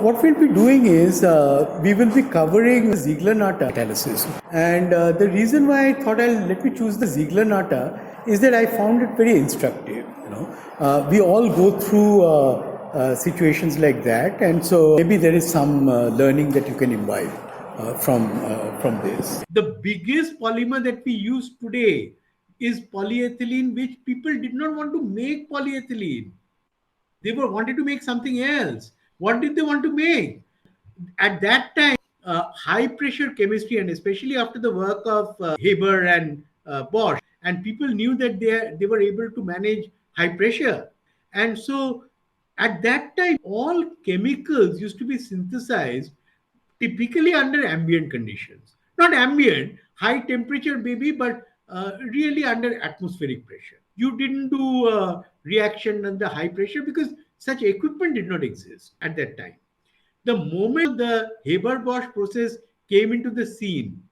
what we'll be doing is we will be covering Ziegler-Natta catalysis. And the reason why I thought let me choose the Ziegler-Natta is that I found it very instructive. We all go through situations like that, and so maybe there is some learning that you can imbibe from this. The biggest polymer that we use today is polyethylene, which people did not want to make polyethylene. They wanted to make something else. What did they want to make? At that time, high pressure chemistry, and especially after the work of Haber and Bosch, and people knew that they were able to manage high pressure. And so at that time, all chemicals used to be synthesized typically under ambient conditions. Not ambient, high temperature maybe, but really under atmospheric pressure. You didn't do reaction under high pressure because such equipment did not exist at that time. The moment the Haber-Bosch process came into the scene,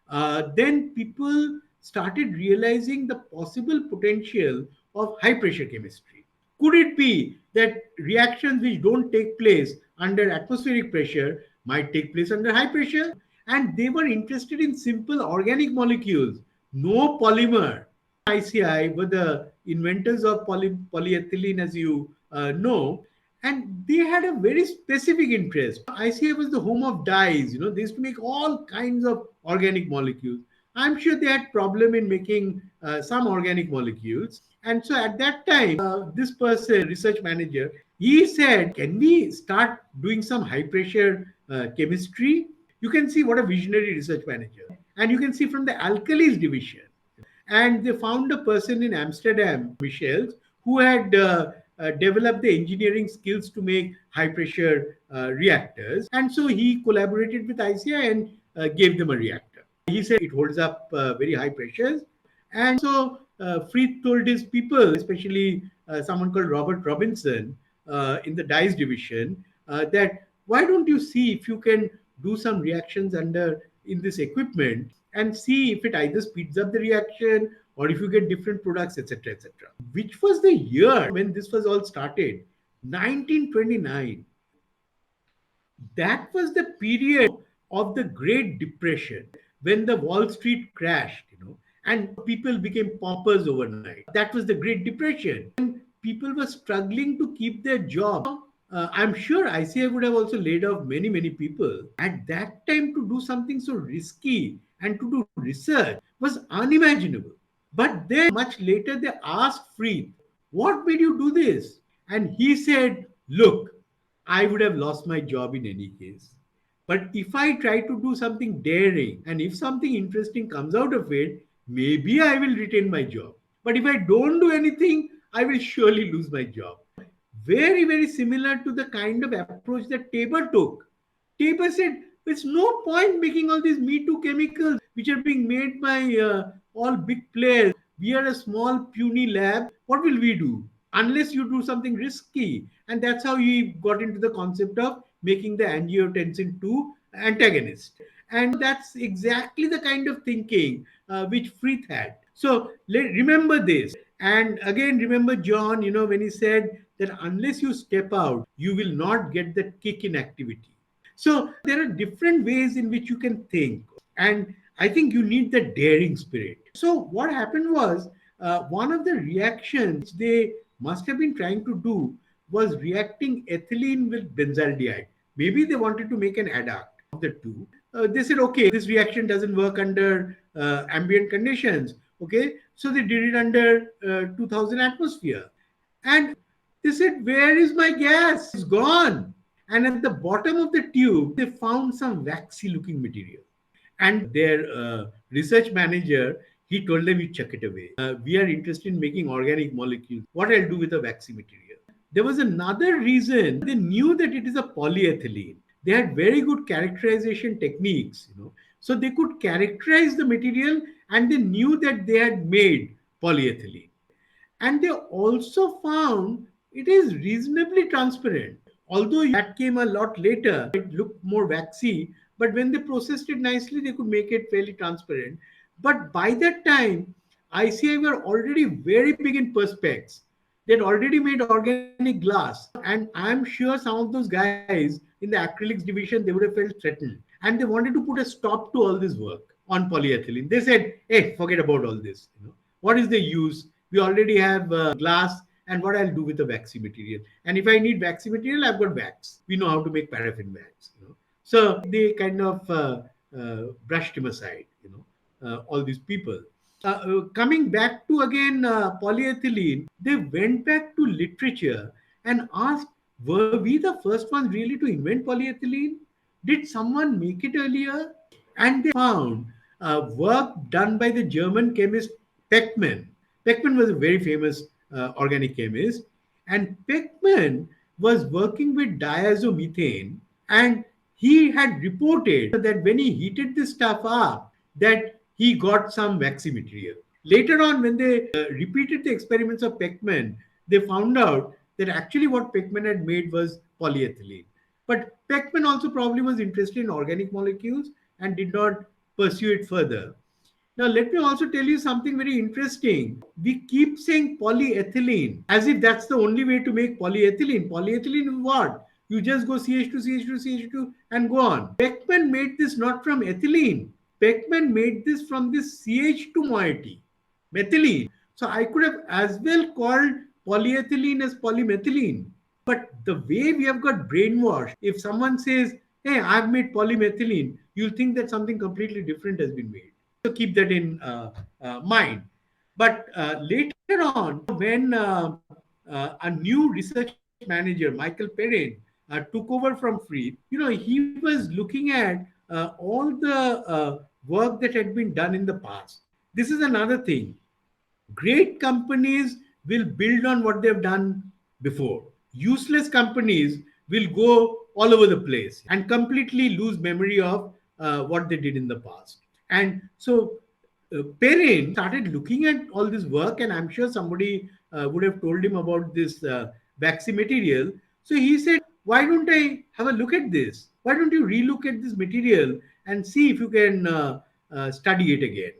then people started realizing the possible potential of high pressure chemistry. Could it be that reactions which don't take place under atmospheric pressure might take place under high pressure? And they were interested in simple organic molecules, no polymer. ICI were the inventors of polyethylene, as you know, and they had a very specific interest. ICI was the home of dyes. They used to make all kinds of organic molecules. I'm sure they had problem in making some organic molecules. And so at that time, this person, research manager, he said, can we start doing some high pressure chemistry? You can see what a visionary research manager. And you can see from the alkalis division. And they found a person in Amsterdam, Michels, who had developed the engineering skills to make high pressure reactors. And so he collaborated with ICI and gave them a reactor. He said it holds up very high pressures. And so Fried told his people, especially someone called Robert Robinson in the dyes division, that why don't you see if you can do some reactions in this equipment and see if it either speeds up the reaction or if you get different products, etc., etc. Which was the year when this was all started? 1929. That was the period of the Great Depression when the Wall Street crashed, and people became paupers overnight. That was the Great Depression. And people were struggling to keep their job. I'm sure ICI would have also laid off many, many people. At that time, to do something so risky and to do research was unimaginable. But then, much later, they asked Fried, what made you do this? And he said, look, I would have lost my job in any case. But if I try to do something daring and if something interesting comes out of it, maybe I will retain my job. But if I don't do anything, I will surely lose my job. Very, very similar to the kind of approach that Tabor took. Tabor said, there's no point making all these Me Too chemicals which are being made by all big players. We are a small, puny lab. What will we do? Unless you do something risky. And that's how he got into the concept of making the angiotensin 2 antagonist. And that's exactly the kind of thinking which Fried had. So remember this. And again, remember John, when he said that unless you step out, you will not get that kick in activity. So there are different ways in which you can think. And I think you need the daring spirit. So what happened was one of the reactions they must have been trying to do was reacting ethylene with benzaldehyde. Maybe they wanted to make an adduct of the two. They said, okay, this reaction doesn't work under ambient conditions. Okay, so they did it under 2000 atmosphere. And they said, where is my gas? It's gone. And at the bottom of the tube, they found some waxy looking material. And their research manager, he told them, you chuck it away. We are interested in making organic molecules. What I'll do with a waxy material? There was another reason. They knew that it is a polyethylene. They had very good characterization techniques, So they could characterize the material and they knew that they had made polyethylene. And they also found it is reasonably transparent. Although that came a lot later, it looked more waxy, but when they processed it nicely, they could make it fairly transparent. But by that time, ICI were already very big in perspex. They'd already made organic glass. And I'm sure some of those guys in the acrylics division, they would have felt threatened. And they wanted to put a stop to all this work on polyethylene. They said, hey, forget about all this. What is the use? We already have glass, and what I'll do with the waxy material. And if I need waxy material, I've got wax. We know how to make paraffin wax. So they kind of brushed him aside, all these people. Coming back to again polyethylene, they went back to literature and asked, were we the first ones really to invent polyethylene? Did someone make it earlier? And they found work done by the German chemist Pechmann. Pechmann was a very famous organic chemist, and Pechmann was working with diazomethane, and he had reported that when he heated this stuff up, that he got some waxy material. Later on, when they repeated the experiments of Pechmann, they found out that actually what Pechmann had made was polyethylene. But Pechmann also probably was interested in organic molecules and did not pursue it further. Now, let me also tell you something very interesting. We keep saying polyethylene as if that's the only way to make polyethylene. Polyethylene is what? You just go CH2, CH2, CH2 and go on. Pechmann made this not from ethylene. Pechmann made this from this CH2 moiety, methylene. So I could have as well called polyethylene as polymethylene. But the way we have got brainwashed, if someone says, hey, I've made polymethylene, you'll think that something completely different has been made. So keep that in mind. But later on, when a new research manager, Michael Perrin, took over from Fried, he was looking at all the work that had been done in the past. This is another thing. Great companies will build on what they've done before. Useless companies will go all over the place and completely lose memory of what they did in the past. And so Perrin started looking at all this work, and I'm sure somebody would have told him about this waxy material. So he said, why don't I have a look at this? Why don't you relook at this material and see if you can study it again?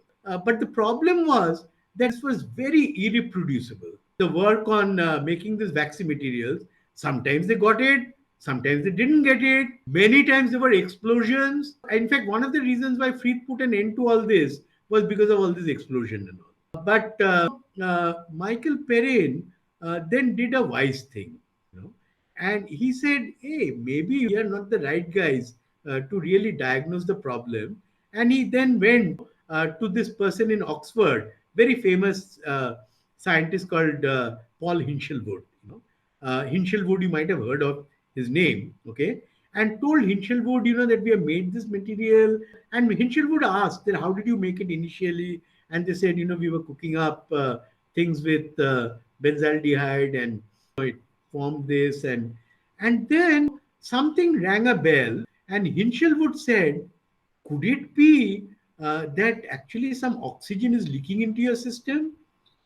But the problem was that this was very irreproducible. The work on making this waxy materials, sometimes they got it, sometimes they didn't get it. Many times there were explosions. In fact, one of the reasons why Fried put an end to all this was because of all this explosion and all. But Michael Perrin then did a wise thing, and he said, hey, maybe we are not the right guys to really diagnose the problem. And he then went to this person in Oxford, very famous scientist called Paul Hinchelwood. Hinchelwood, you might have heard of his name, okay? And told Hinchelwood, that we have made this material. And Hinchelwood asked that how did you make it initially? And they said, we were cooking up things with benzaldehyde, and it formed this. And then something rang a bell, and Hinchelwood said, could it be that actually some oxygen is leaking into your system?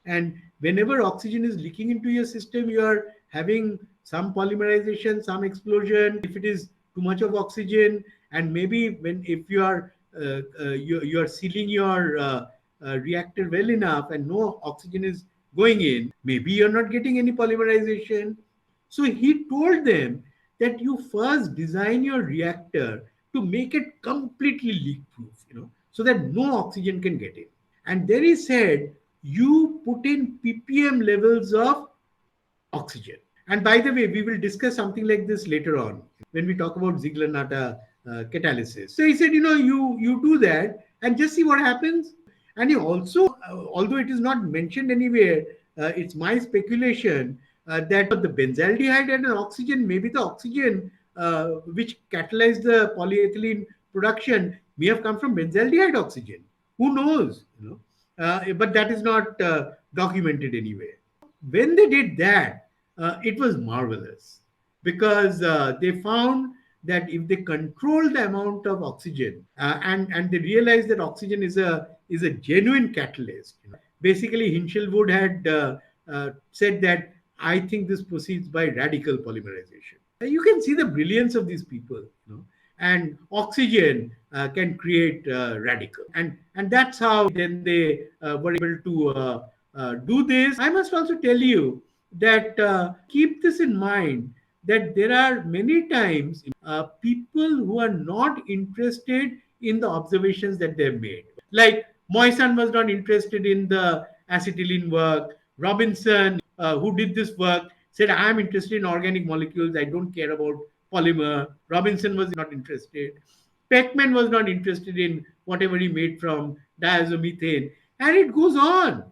And whenever oxygen is leaking into your system, you are having some polymerization, some explosion. If it is too much of oxygen, and maybe if you are you are sealing your reactor well enough and no oxygen is going in, maybe you're not getting any polymerization. So he told them that you first design your reactor to make it completely leak proof, so that no oxygen can get in. And then he said, you put in ppm levels of oxygen. And by the way, we will discuss something like this later on when we talk about Ziegler-Natta catalysis. So he said, you do that and just see what happens. And he also, although it is not mentioned anywhere, it's my speculation that the benzaldehyde and an oxygen, maybe the oxygen which catalyzed the polyethylene production may have come from benzaldehyde oxygen. Who knows? But that is not documented anywhere. When they did that, it was marvelous, because they found that if they control the amount of oxygen and they realized that oxygen is a genuine catalyst. Basically, Hinchelwood had said that I think this proceeds by radical polymerization. You can see the brilliance of these people, and oxygen can create radical, and that's how then they were able to do this. I must also tell you that keep this in mind, that there are many times people who are not interested in the observations that they've made. Like Moissan was not interested in the acetylene work. Robinson, who did this work, said, I'm interested in organic molecules. I don't care about polymer. Robinson was not interested. Pechmann was not interested in whatever he made from diazomethane. And it goes on.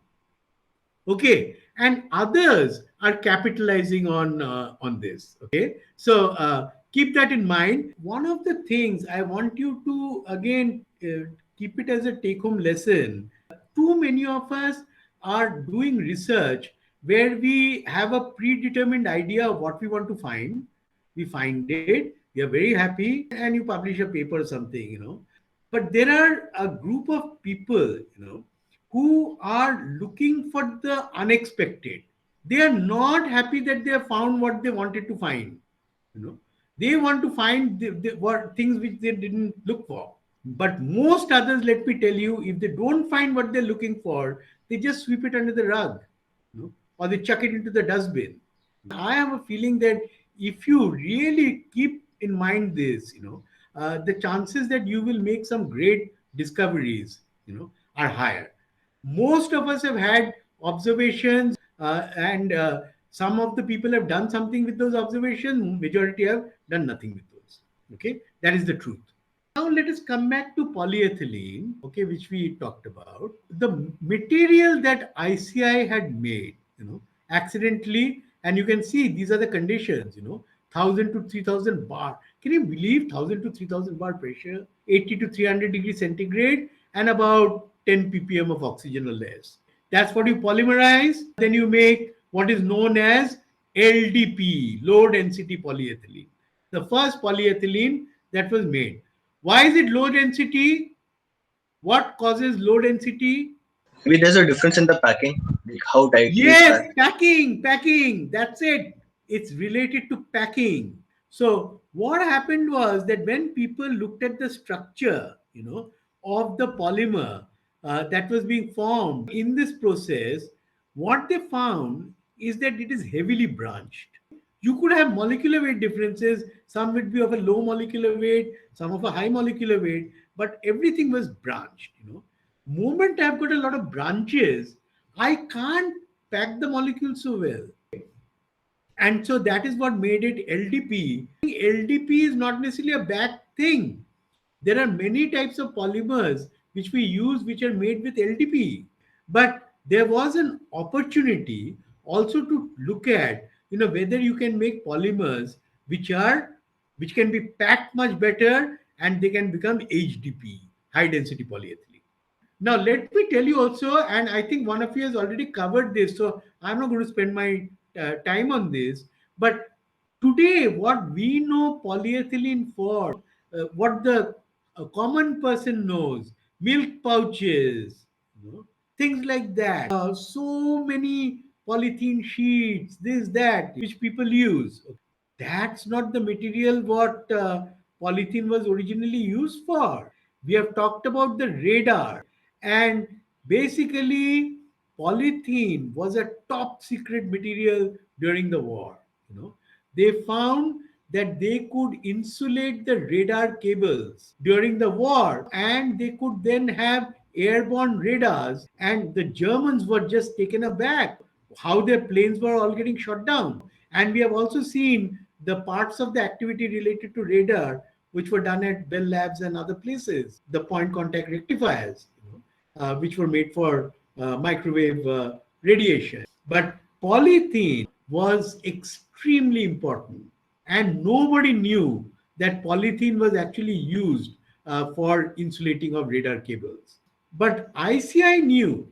Okay, and others are capitalizing on this. Okay, so keep that in mind. One of the things I want you to again keep it as a take home lesson. Too many of us are doing research where we have a predetermined idea of what we want to find. We find it, we are very happy, and you publish a paper or something, but there are a group of people, who are looking for the unexpected. They are not happy that they have found what they wanted to find. You know, they want to find what things which they didn't look for. But most others, let me tell you, if they don't find what they're looking for, they just sweep it under the rug, or they chuck it into the dustbin. I have a feeling that if you really keep in mind this, the chances that you will make some great discoveries, are higher. Most of us have had observations, and some of the people have done something with those observations. Majority have done nothing with those. Okay, that is the truth. Now let us come back to polyethylene, okay, which we talked about. The material that ICI had made, accidentally, and you can see these are the conditions, 1000 to 3000 bar. Can you believe 1000 to 3000 bar pressure, 80 to 300 degrees centigrade, and about 10 ppm of oxygen or less? That's what you polymerize. Then you make what is known as LDPE, low density polyethylene. The first polyethylene that was made. Why is it low density? What causes low density? Maybe there's a difference in the packing, like how tightly it's Yes, packed. packing. That's it. It's related to packing. So what happened was that when people looked at the structure, of the polymer that was being formed in this process, what they found is that it is heavily branched. You could have molecular weight differences. Some would be of a low molecular weight, some of a high molecular weight, but everything was branched. Moment I've got a lot of branches, I can't pack the molecules so well. And so that is what made it LDPE. LDPE is not necessarily a bad thing. There are many types of polymers which we use which are made with LDPE. But there was an opportunity also to look at, whether you can make polymers which can be packed much better and they can become HDPE, high density polyethylene. Now, let me tell you also, and I think one of you has already covered this, so I'm not going to spend my time on this. But today, what we know polyethylene for, what the common person knows, milk pouches, things like that. So many polythene sheets, this, that, which people use. That's not the material what polythene was originally used for. We have talked about the radar, and basically, polythene was a top secret material during the war. They found that they could insulate the radar cables during the war, and they could then have airborne radars, and the Germans were just taken aback how their planes were all getting shot down. And we have also seen the parts of the activity related to radar which were done at Bell Labs and other places, the point contact rectifiers, which were made for microwave radiation. But polythene was extremely important, and nobody knew that polythene was actually used for insulating of radar cables. But ICI knew,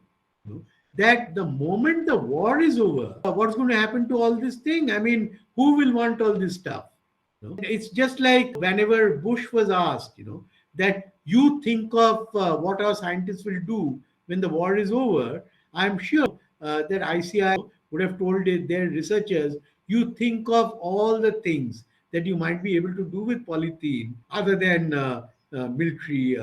that the moment the war is over, what's going to happen to all this thing? I mean, who will want all this stuff? It's just like whenever Bush was asked, that you think of what our scientists will do when the war is over. I'm sure that ICI would have told their researchers, you think of all the things that you might be able to do with polythene other than military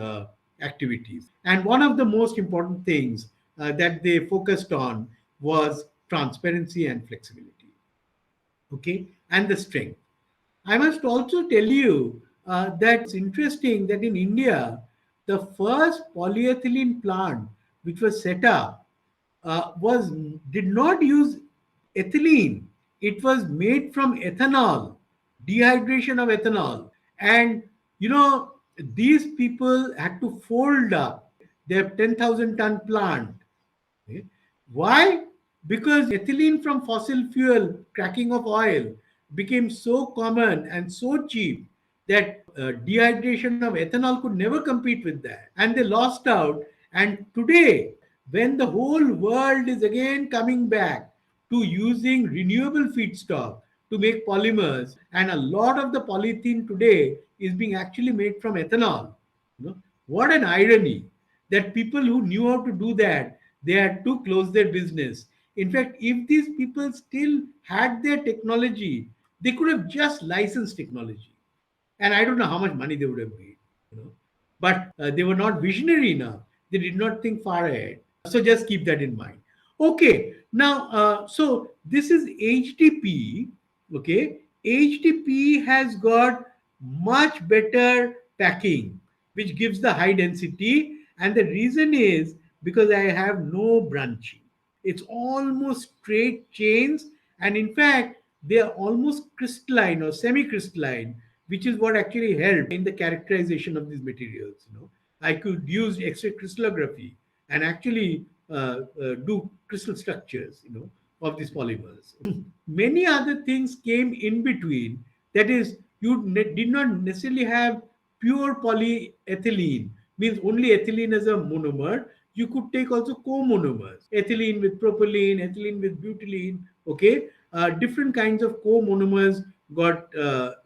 activities. And one of the most important things that they focused on was transparency and flexibility, okay, and the strength. I must also tell you that it's interesting that in India, the first polyethylene plant which was set up was did not use ethylene. It was made from ethanol, dehydration of ethanol. And you know, these people had to fold up their 10,000 ton plant. Okay. Why? Because ethylene from fossil fuel, cracking of oil, became so common and so cheap that dehydration of ethanol could never compete with that. And they lost out. And today, when the whole world is again coming back to using renewable feedstock to make polymers, and a lot of the polythene today is being actually made from ethanol. You know, what an irony that people who knew how to do that, they had to close their business. In fact, if these people still had their technology, they could have just licensed technology, and I don't know how much money they would have made. You know, but they were not visionary enough. They did not think far ahead. So just keep that in mind. Okay, now so this is HDPE. Okay, HDPE has got much better packing, which gives the high density, and the reason is because I have no branching. It's almost straight chains, and in fact, they are almost crystalline or semi-crystalline, which is what actually helped in the characterization of these materials. You know, I could use X-ray crystallography and actually do crystal structures, you know, of these polymers. Many other things came in between. That is, you did not necessarily have pure polyethylene, means only ethylene as a monomer. You could take also co-monomers, ethylene with propylene, ethylene with butylene. Okay, different kinds of co-monomers got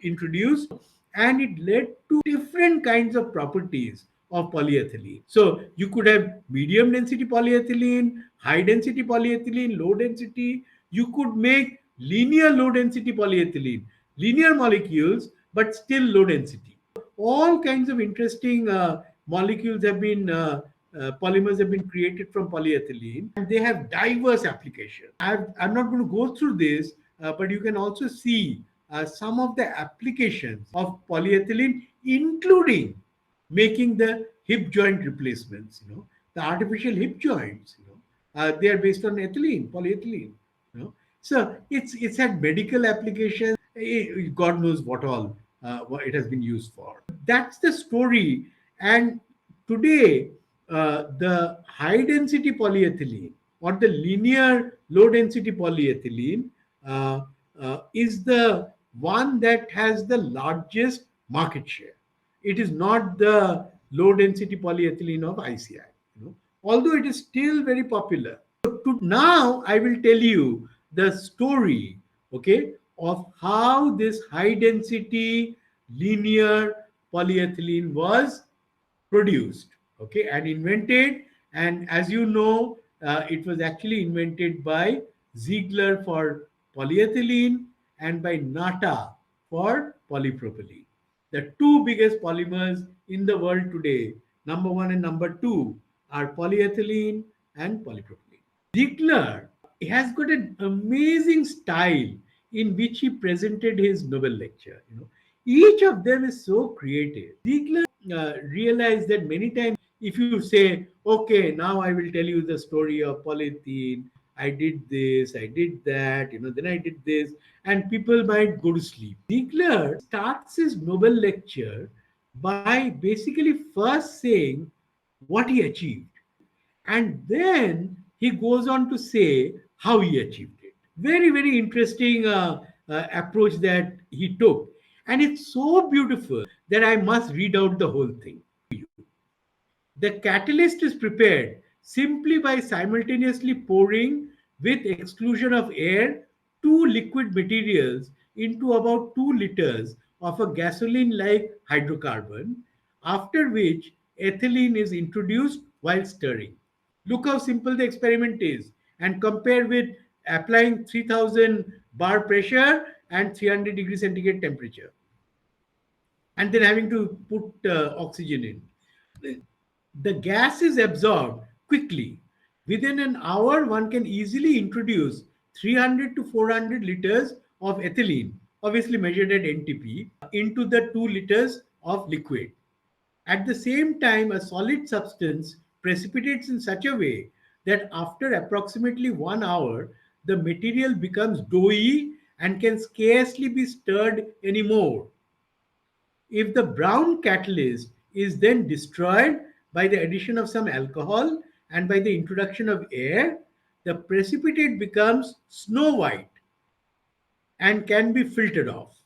introduced, and it led to different kinds of properties of polyethylene. So you could have medium density polyethylene, high density polyethylene, low density. You could make linear low density polyethylene, linear molecules, but still low density. All kinds of interesting molecules have been polymers have been created from polyethylene, and they have diverse applications. I'm not going to go through this, but you can also see some of the applications of polyethylene, including making the hip joint replacements. You know, the artificial hip joints. You know, they are based on ethylene, polyethylene. You know, so it's had medical applications. God knows what all what it has been used for. That's the story. And today, the high density polyethylene or the linear low density polyethylene is the one that has the largest market share. It is not the low density polyethylene of ICI, you know, although it is still very popular. So now I will tell you the story, okay, of how this high density linear polyethylene was produced, okay, and invented. And as you know, it was actually invented by Ziegler for polyethylene and by Natta for polypropylene. The two biggest polymers in the world today, number one and number two, are polyethylene and polypropylene. Ziegler has got an amazing style in which he presented his Nobel lecture. You know, each of them is so creative. Ziegler realized that many times if you say, okay, now I will tell you the story of polythene, I did this, I did that, you know, then I did this, and people might go to sleep. Ziegler starts his Nobel lecture by basically first saying what he achieved, and then he goes on to say how he achieved it. Very, very interesting approach that he took. And it's so beautiful that I must read out the whole thing. The catalyst is prepared simply by simultaneously pouring, with exclusion of air, two liquid materials into about 2 liters of a gasoline like hydrocarbon, after which ethylene is introduced while stirring. Look how simple the experiment is, and compare with applying 3000 bar pressure and 300 degree centigrade temperature, and then having to put oxygen in. The gas is absorbed quickly. Within an hour, one can easily introduce 300 to 400 liters of ethylene obviously measured at NTP, into the 2 liters of liquid. At the same time, a solid substance precipitates in such a way that after approximately 1 hour, the material becomes doughy and can scarcely be stirred anymore. If the brown catalyst is then destroyed by the addition of some alcohol and by the introduction of air, the precipitate becomes snow white and can be filtered off.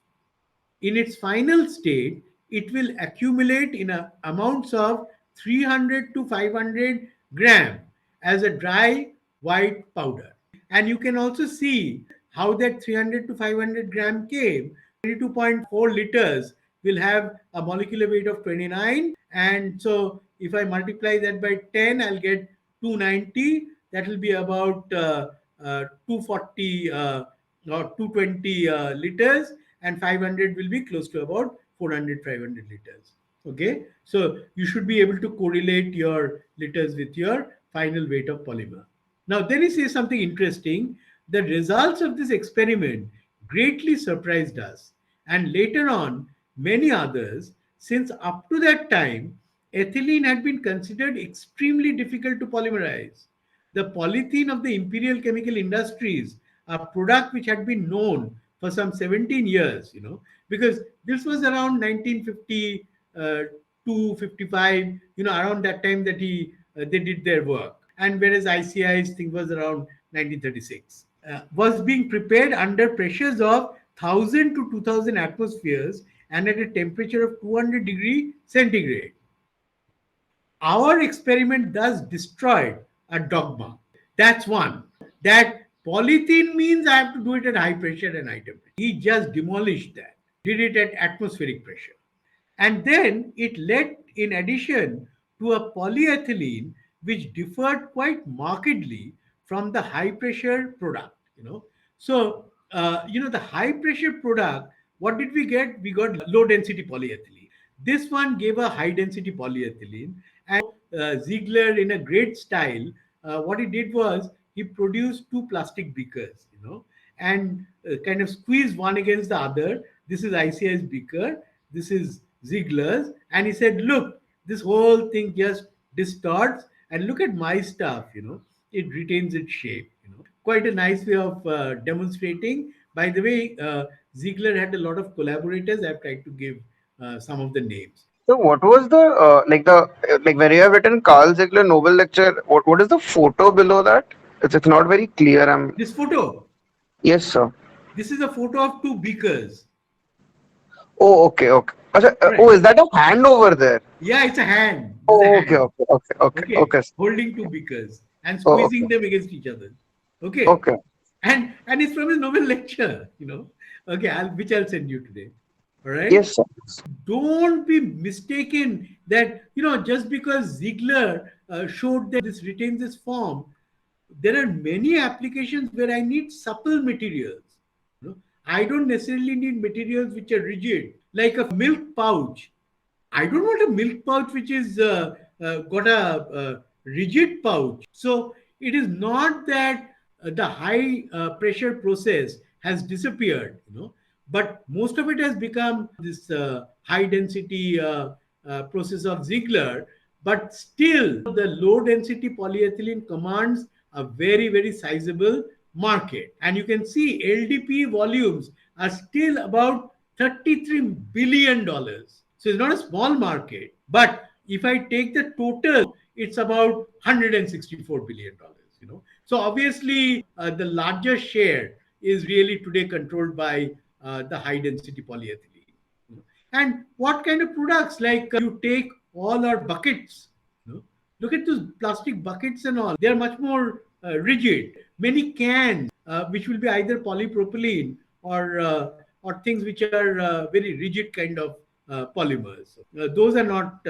In its final state, it will accumulate in amounts of 300 to 500 gram as a dry white powder. And you can also see how that 300 to 500 gram came. 22.4 liters will have a molecular weight of 29. And so if I multiply that by 10, I'll get 290. That will be about 240 or 220 liters, and 500 will be close to about 400, 500 liters. Okay, so you should be able to correlate your liters with your final weight of polymer. Now, then he says something interesting. The results of this experiment greatly surprised us, and later on, many others, since up to that time, ethylene had been considered extremely difficult to polymerize. The polythene of the Imperial Chemical Industries, a product which had been known for some 17 years, because this was around 1950 to 55, around that time that they did their work. And whereas ICI's thing was around 1936, was being prepared under pressures of 1000 to 2000 atmospheres and at a temperature of 200 degree centigrade. Our experiment thus destroyed a dogma. That's one. That polythene means I have to do it at high pressure and high temperature. He just demolished that, did it at atmospheric pressure. And then it led, in addition, to a polyethylene which differed quite markedly from the high pressure product. So the high pressure product, what did we get? We got low density polyethylene. This one gave a high density polyethylene. And Ziegler, in a great style, what he did was he produced two plastic beakers, and kind of squeezed one against the other. This is ICI's beaker, this is Ziegler's, and he said, "Look, this whole thing just distorts, and look at my stuff, it retains its shape." Quite a nice way of demonstrating. By the way, Ziegler had a lot of collaborators. I've tried to give some of the names. So what was the like where you have written Karl Ziegler Nobel lecture? What is the photo below that? It's not very clear. This photo. Yes, sir. This is a photo of two beakers. Oh, okay, okay. Right. Oh, is that a hand over there? Yeah, it's a hand. Oh, a okay, hand. okay. Holding two beakers and squeezing them against each other. Okay. Okay. And it's from his Nobel lecture, Okay, which I'll send you today. All right. Yes, sir. Don't be mistaken that just because Ziegler showed that this retains its form, there are many applications where I need supple materials. I don't necessarily need materials which are rigid, like a milk pouch. I don't want a milk pouch which is got a rigid pouch. So it is not that the high pressure process has disappeared, but most of it has become this high density process of Ziegler. But still, the low density polyethylene commands a very, very sizable market. And you can see LDPE volumes are still about $33 billion. So it's not a small market. But if I take the total, it's about $164 billion. So obviously, the larger share is really today controlled by the high density polyethylene. And what kind of products? Like you take all our buckets. Look at those plastic buckets and all. They are much more rigid. Many cans, which will be either polypropylene or things which are very rigid kind of polymers. Those are not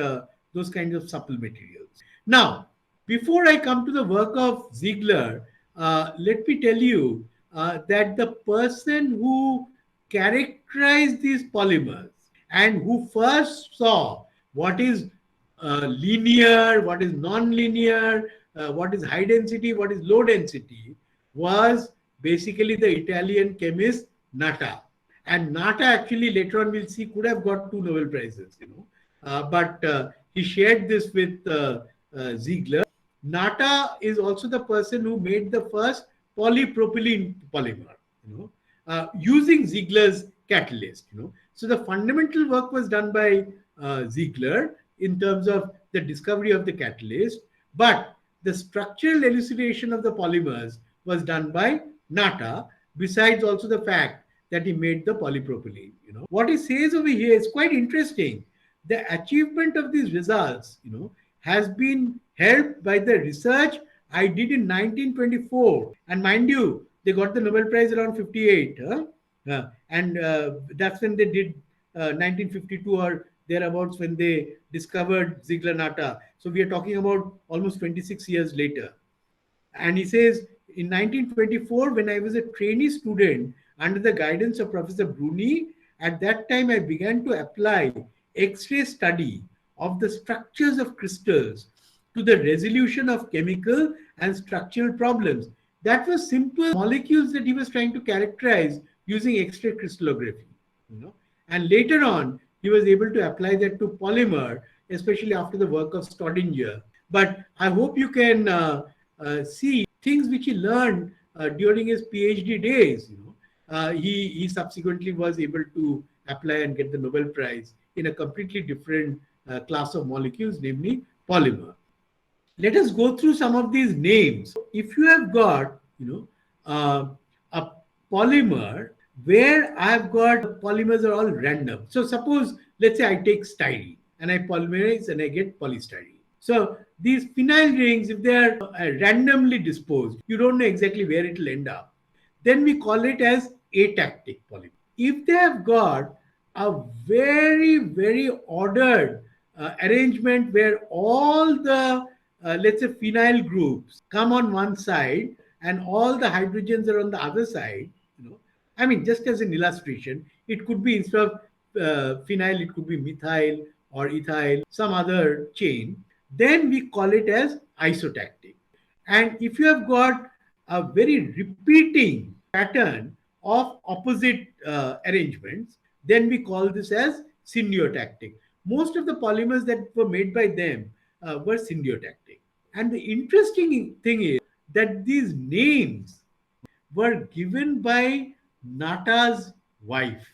those kinds of supple materials. Now, before I come to the work of Ziegler, let me tell you that the person who characterized these polymers and who first saw what is linear, what is non-linear, what is high density, what is low density, was basically the Italian chemist Natta. And Natta actually later on we'll see could have got 2 Nobel Prizes, but he shared this with Ziegler. Natta is also the person who made the first polypropylene polymer, using Ziegler's catalyst. So the fundamental work was done by Ziegler in terms of the discovery of the catalyst, but the structural elucidation of the polymers was done by Natta, besides also the fact that he made the polypropylene. What he says over here is quite interesting. The achievement of these results, has been helped by the research I did in 1924. And mind you, they got the Nobel Prize around 58. And that's when they did 1952 or thereabouts when they discovered Ziegler-Natta. So we are talking about almost 26 years later. And he says, in 1924, when I was a trainee student under the guidance of Professor Bruni, at that time I began to apply X-ray study of the structures of crystals to the resolution of chemical and structural problems. That was simple molecules that he was trying to characterize using X-ray crystallography. And later on, he was able to apply that to polymer, especially after the work of Staudinger. But I hope you can see things which he learned during his PhD days. He subsequently was able to apply and get the Nobel Prize in a completely different class of molecules, namely polymer. Let us go through some of these names. If you have got, a polymer where I've got polymers are all random. So suppose, let's say I take styrene and I polymerize and I get polystyrene. So these phenyl rings, if they are randomly disposed, you don't know exactly where it will end up. Then we call it as atactic polymer. If they have got a very, very ordered arrangement where all the, let's say, phenyl groups come on one side and all the hydrogens are on the other side, I mean, just as an illustration, it could be instead of phenyl, it could be methyl or ethyl, some other chain. Then we call it as isotactic. And if you have got a very repeating pattern of opposite arrangements, then we call this as syndiotactic. Most of the polymers that were made by them were syndiotactic. And the interesting thing is that these names were given by Natta's wife.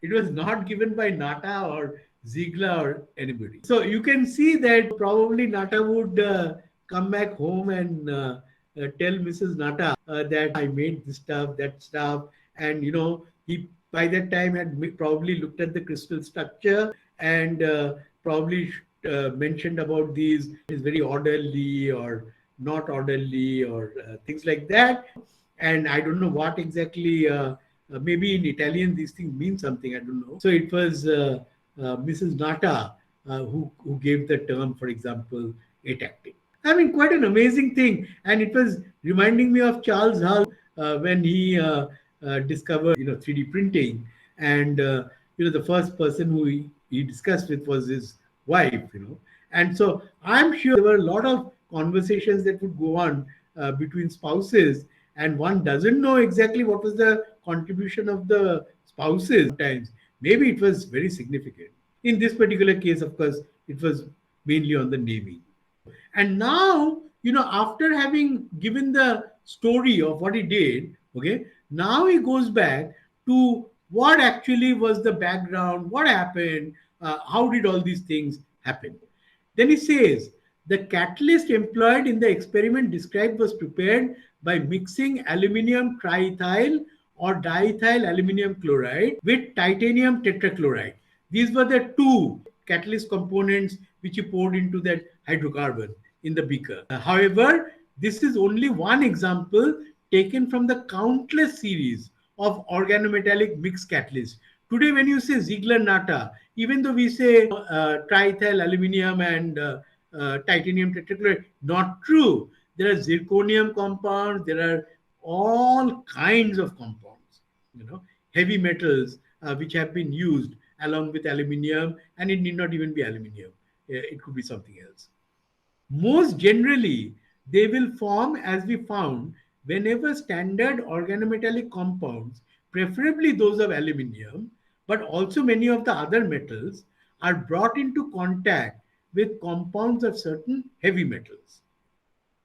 It was not given by Natta or Ziegler or anybody. So you can see that probably Natta would come back home and tell Mrs. Natta that I made this stuff, that stuff. And, he by that time had probably looked at the crystal structure and probably mentioned about these is very orderly or not orderly or things like that. And I don't know what exactly, maybe in Italian these things mean something, I don't know. So it was Mrs. Natta who gave the term, for example, atactic. I mean, quite an amazing thing. And it was reminding me of Charles Hull when he discovered, 3D printing. And, the first person who he discussed with was his wife, And so I'm sure there were a lot of conversations that would go on between spouses, and one doesn't know exactly what was the contribution of the spouses. Sometimes maybe it was very significant. In this particular case, of course, it was mainly on the naming. And now, after having given the story of what he did, okay, now he goes back to what actually was the background, what happened, how did all these things happen. Then he says, the catalyst employed in the experiment described was prepared by mixing aluminium triethyl or diethyl aluminium chloride with titanium tetrachloride. These were the two catalyst components which he poured into that hydrocarbon in the beaker. However, this is only one example taken from the countless series of organometallic mixed catalysts. Today, when you say Ziegler-Natta, even though we say triethyl aluminium and titanium tetrachloride, not true. There are zirconium compounds, there are all kinds of compounds, heavy metals which have been used along with aluminium, and it need not even be aluminium. It could be something else. Most generally, they will form, as we found, whenever standard organometallic compounds preferably those of aluminium, but also many of the other metals, are brought into contact with compounds of certain heavy metals.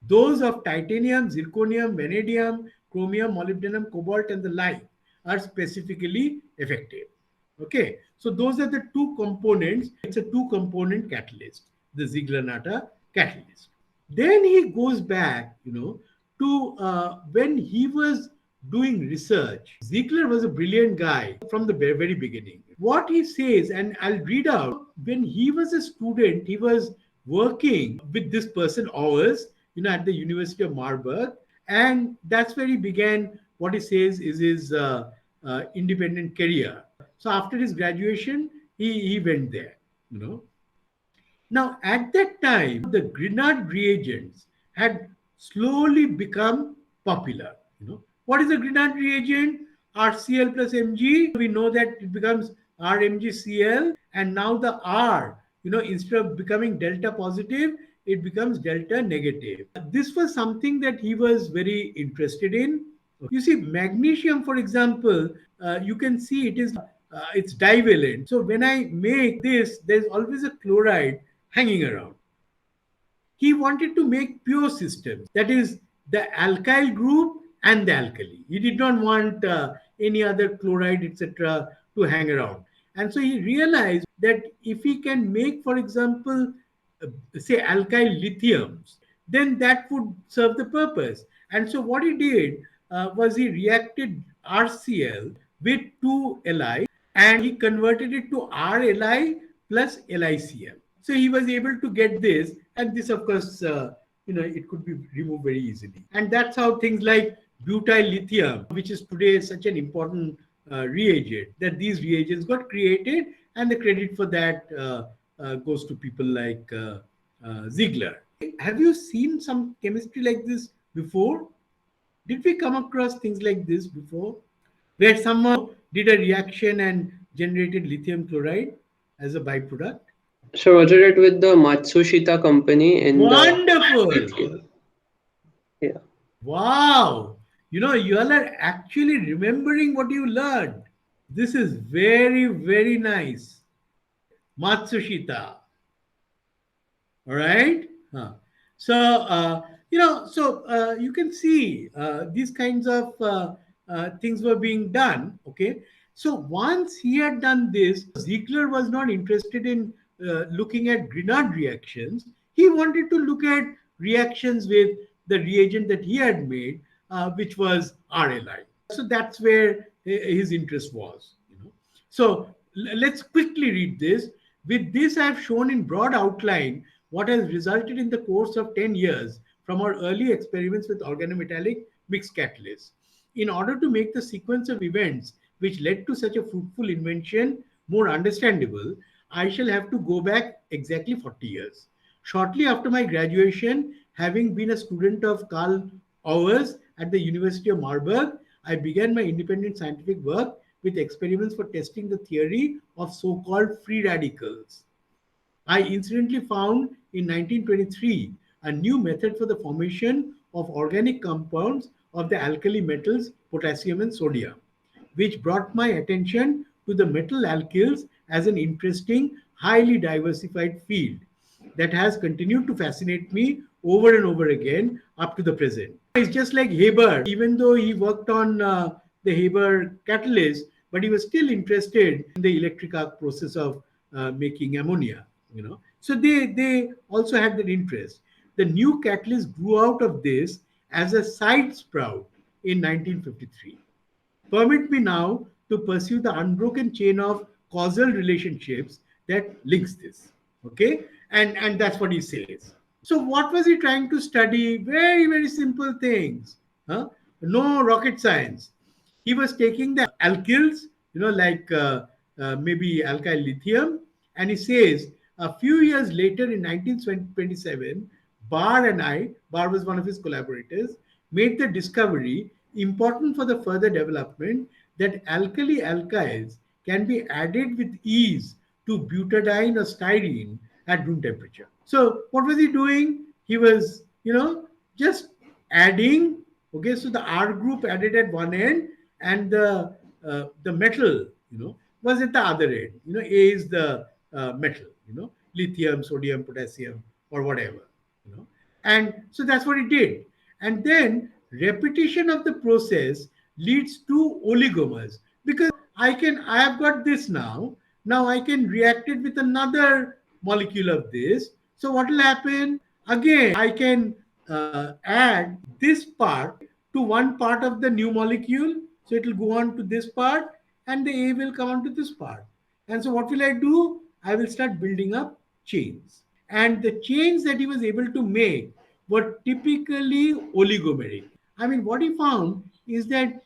Those of titanium, zirconium, vanadium, chromium, molybdenum, cobalt, and the like are specifically effective. Okay, so those are the two components. It's a two-component catalyst, the Ziegler-Natta catalyst. Then he goes back, to when he was doing research. Ziegler was a brilliant guy from the very beginning. What he says, and I'll read out, when he was a student, he was working with this person, Owers, at the University of Marburg. And that's where he began what he says is his independent career. So after his graduation, he went there, you know. Now, at that time, the Grignard reagents had slowly become popular. What is a Grignard reagent? RCl plus Mg. We know that it becomes RMgCl, and now the R, instead of becoming delta positive, it becomes delta negative. This was something that he was very interested in. You see, magnesium, for example, you can see it's divalent. So when I make this, there's always a chloride hanging around. He wanted to make pure systems, that is, the alkyl group and the alkali. He did not want any other chloride, etc., to hang around. And so he realized that if he can make, for example, say alkyl lithiums, then that would serve the purpose. And so what he did was he reacted RCl with 2Li and he converted it to RLi plus LiCl. So he was able to get this, and this, of course, it could be removed very easily. And that's how things like butyl lithium, which is today such an important reagent, that these reagents got created, and the credit for that goes to people like Ziegler. Have you seen some chemistry like this before? Did we come across things like this before, where someone did a reaction and generated lithium chloride as a byproduct? So Roger did with the Matsushita company in Wonderful. the yeah. Wow. You all are actually remembering what you learned. This is very, very nice. Matsushita. All right. So, you can see these kinds of things were being done. Okay. So once he had done this, Ziegler was not interested in looking at Grignard reactions. He wanted to look at reactions with the reagent that he had made, which was RLi. So that's where his interest was. So let's quickly read this. With this, I have shown in broad outline what has resulted in the course of 10 years from our early experiments with organometallic mixed catalysts. In order to make the sequence of events which led to such a fruitful invention more understandable, I shall have to go back exactly 40 years. Shortly after my graduation, having been a student of Karl Owers at the University of Marburg, I began my independent scientific work with experiments for testing the theory of so-called free radicals. I incidentally found in 1923 a new method for the formation of organic compounds of the alkali metals potassium and sodium, which brought my attention to the metal alkyls as an interesting, highly diversified field that has continued to fascinate me over and over again up to the present. It's just like Haber, even though he worked on the Haber catalyst, but he was still interested in the electric arc process of making ammonia. So they also had that interest. The new catalyst grew out of this as a side sprout in 1953. Permit me now to pursue the unbroken chain of causal relationships that links this. Okay, and that's what he says. So what was he trying to study? Very, very simple things. No rocket science. He was taking the alkyls, like maybe alkyl lithium, and he says a few years later in 1927, Barr was one of his collaborators, made the discovery important for the further development that alkali alkyls can be added with ease to butadiene or styrene at room temperature. So what was he doing? He was, just adding. Okay, so the R group added at one end and the the metal, was at the other end. A is the metal, lithium, sodium, potassium, or whatever, and so that's what it did. And then repetition of the process leads to oligomers, because I have got this now I can react it with another molecule of this. So what will happen? Again, I can add this part to one part of the new molecule. So it will go on to this part, and the A will come on to this part. And so what will I do? I will start building up chains. And the chains that he was able to make were typically oligomeric. I mean, what he found is that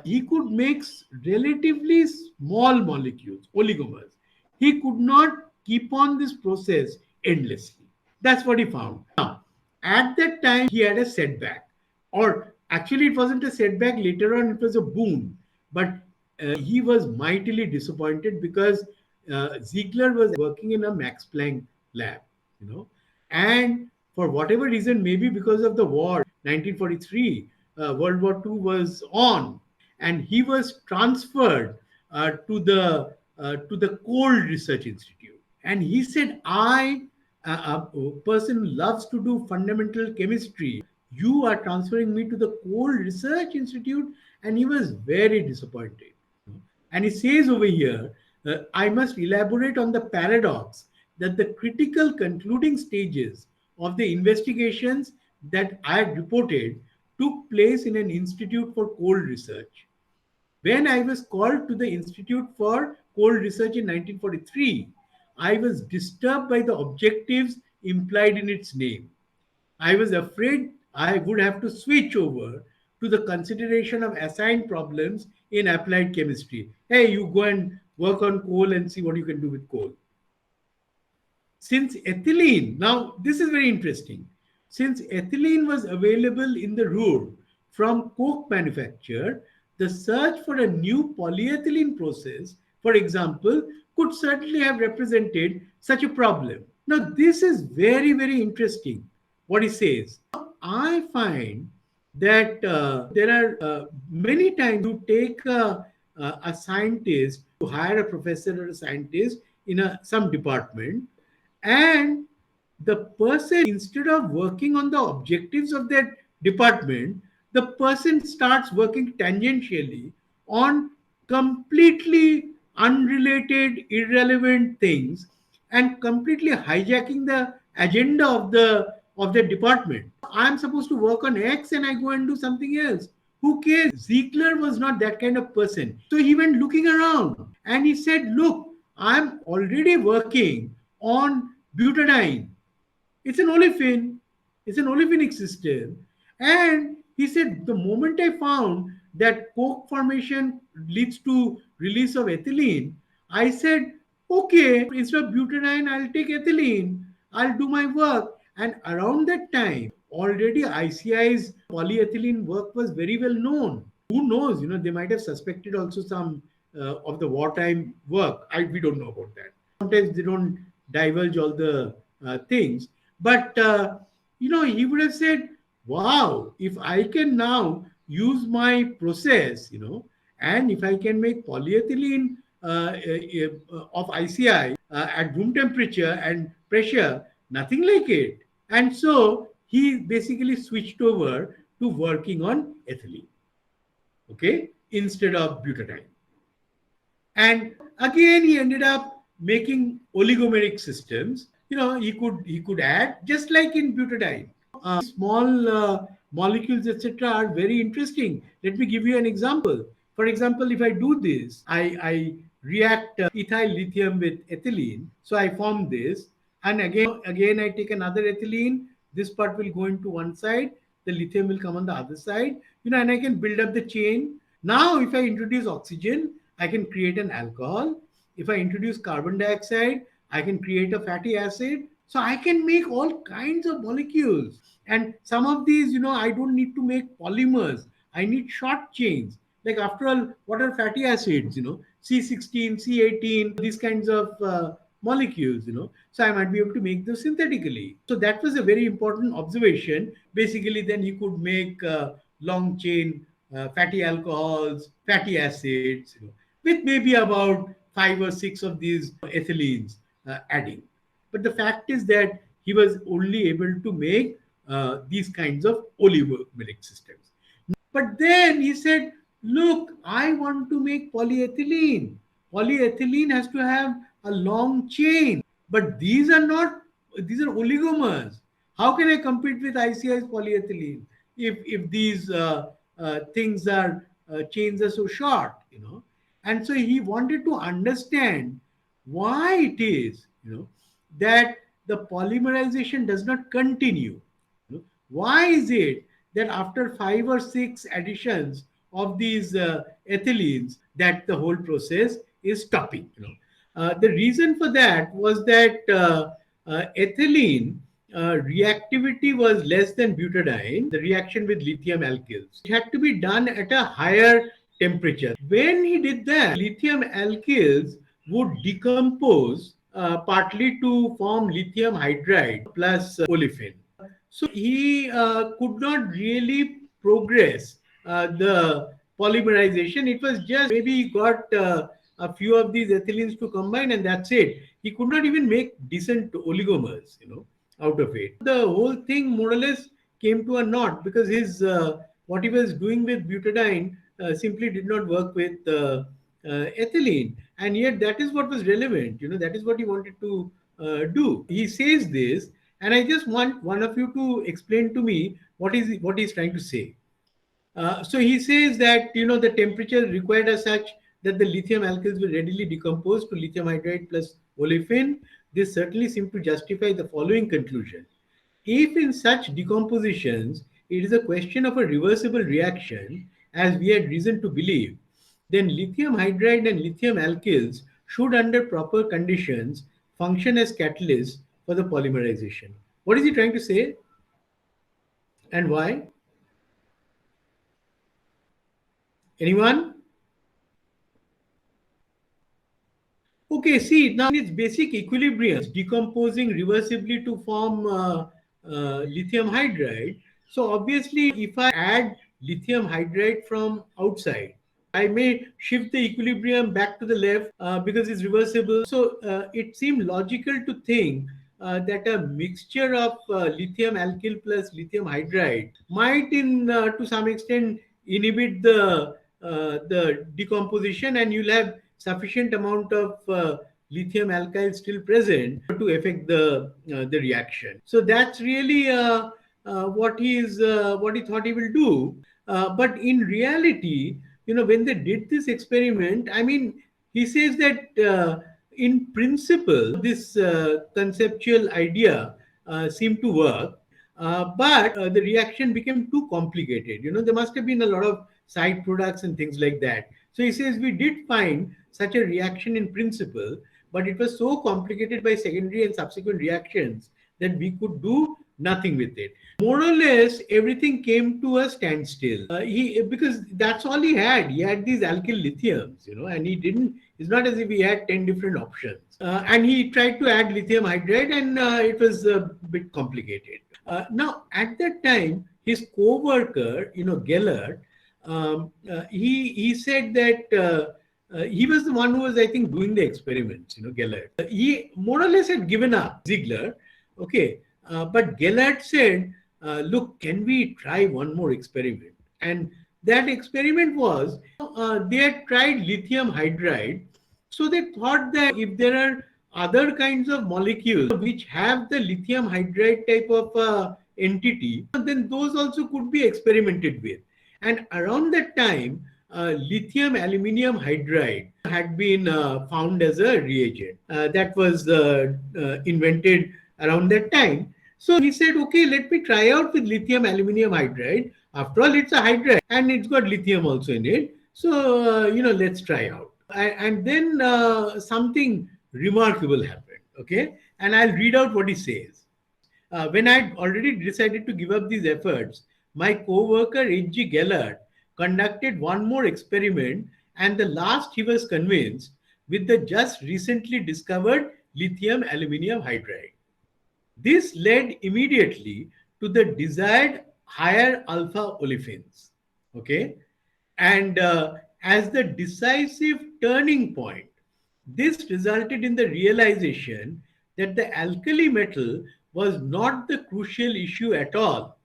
he could make relatively small molecules, oligomers. He could not keep on this process endlessly. That's what he found. Now, at that time, he had a setback, or actually, it wasn't a setback. Later on, it was a boon. But he was mightily disappointed because Ziegler was working in a Max Planck lab, and for whatever reason, maybe because of the war, 1943, World War II was on, and he was transferred to the Cold Research Institute. And he said, a person who loves to do fundamental chemistry, you are transferring me to the Cold Research Institute. And he was very disappointed. And he says over here, I must elaborate on the paradox that the critical concluding stages of the investigations that I had reported took place in an institute for cold research. When I was called to the Institute for Cold Research in 1943, I was disturbed by the objectives implied in its name. I was afraid I would have to switch over to the consideration of assigned problems in applied chemistry. Hey, you go and work on coal and see what you can do with coal. Since ethylene, now this is very interesting. Since ethylene was available in the Ruhr from coke manufacture, the search for a new polyethylene process, for example, could certainly have represented such a problem. Now, this is very, very interesting what he says. I find that there are many times you take a scientist, to hire a professor or a scientist in some department, and the person, instead of working on the objectives of that department, the person starts working tangentially on completely unrelated, irrelevant things, and completely hijacking the agenda of the department. I'm supposed to work on X and I go and do something else. Who cares? Ziegler was not that kind of person. So he went looking around and he said, look, I'm already working on butadiene. It's an olefin. It's an olefinic system. And he said, the moment I found that coke formation leads to release of ethylene, I said, okay, instead of butadiene, I'll take ethylene. I'll do my work. And around that time, already ICI's polyethylene work was very well known. Who knows? They might have suspected also some of the wartime work. We don't know about that. Sometimes they don't divulge all the things. But, he would have said, wow, if I can now use my process, and if I can make polyethylene of ICI at room temperature and pressure, nothing like it. And so he basically switched over to working on ethylene, okay, instead of butadiene. And again, he ended up making oligomeric systems. He could add, just like in butadiene. Small molecules, etc., are very interesting. Let me give you an example. For example, if I do this, I react ethyl lithium with ethylene. So I form this, and again I take another ethylene. This part will go into one side. The lithium will come on the other side. And I can build up the chain. Now, if I introduce oxygen, I can create an alcohol. If I introduce carbon dioxide, I can create a fatty acid. So I can make all kinds of molecules. And some of these, I don't need to make polymers. I need short chains. Like, after all, what are fatty acids? C16, C18, these kinds of molecules, So I might be able to make those synthetically. So that was a very important observation. Basically, then he could make long chain fatty alcohols, fatty acids, with maybe about 5 or 6 of these ethylenes adding. But the fact is that he was only able to make these kinds of oligomeric systems. But then he said, look, I want to make polyethylene. Polyethylene has to have a long chain, but these are not, these are oligomers. How can I compete with ICI's polyethylene if these things are, chains are so short? And so he wanted to understand why it is, that the polymerization does not continue. Why is it that after 5 or 6 additions of these ethylenes, that the whole process is stopping? The reason for that was that ethylene reactivity was less than butadiene, the reaction with lithium alkyls. It had to be done at a higher temperature. When he did that, lithium alkyls would decompose partly to form lithium hydride plus olefin. So he could not really progress the polymerization. It was just maybe he got a few of these ethylenes to combine, and that's it. He could not even make decent oligomers, out of it. The whole thing more or less came to a knot because his what he was doing with butadiene simply did not work with ethylene, and yet that is what was relevant. That is what he wanted to do. He says this, and I just want one of you to explain to me what he's trying to say. So he says that the temperature required as such that the lithium alkyls will readily decompose to lithium hydride plus olefin. This certainly seems to justify the following conclusion. If in such decompositions it is a question of a reversible reaction, as we had reason to believe, then lithium hydride and lithium alkyls should, under proper conditions, function as catalysts for the polymerization. What is he trying to say? And why? Anyone? Okay, see, now its basic equilibrium is decomposing reversibly to form lithium hydride. So obviously, if I add lithium hydride from outside, I may shift the equilibrium back to the left because it's reversible. So it seemed logical to think that a mixture of lithium alkyl plus lithium hydride might, in to some extent, inhibit the decomposition, and you'll have sufficient amount of lithium alkyl still present to affect the reaction. So that's really what he thought he will do. But in reality, when they did this experiment, I mean, he says that in principle, this conceptual idea seemed to work, but the reaction became too complicated. There must have been a lot of side products and things like that. So he says we did find such a reaction in principle, but it was so complicated by secondary and subsequent reactions that we could do nothing with it. More or less, everything came to a standstill. Because that's all he had. He had these alkyl lithiums, and he didn't. It's not as if he had 10 different options. And he tried to add lithium hydride, and it was a bit complicated. Now, at that time, his co-worker, Gellert, he said that he was the one who was, I think, doing the experiments. Gellert. He more or less had given up Ziegler. Okay, but Gellert said, "Look, can we try one more experiment?" And that experiment was they had tried lithium hydride. So they thought that if there are other kinds of molecules which have the lithium hydride type of entity, then those also could be experimented with. And around that time, lithium aluminium hydride had been found as a reagent. That was invented around that time. So he said, okay, let me try out with lithium aluminium hydride. After all, it's a hydride and it's got lithium also in it. So, let's try out. And then something remarkable happened. Okay. And I'll read out what he says. When I'd already decided to give up these efforts, my co-worker H.G. Gellert conducted one more experiment, and the last he was convinced with the just recently discovered lithium aluminium hydride. This led immediately to the desired higher alpha olefins. Okay, And as the decisive turning point, this resulted in the realization that the alkali metal was not the crucial issue at all,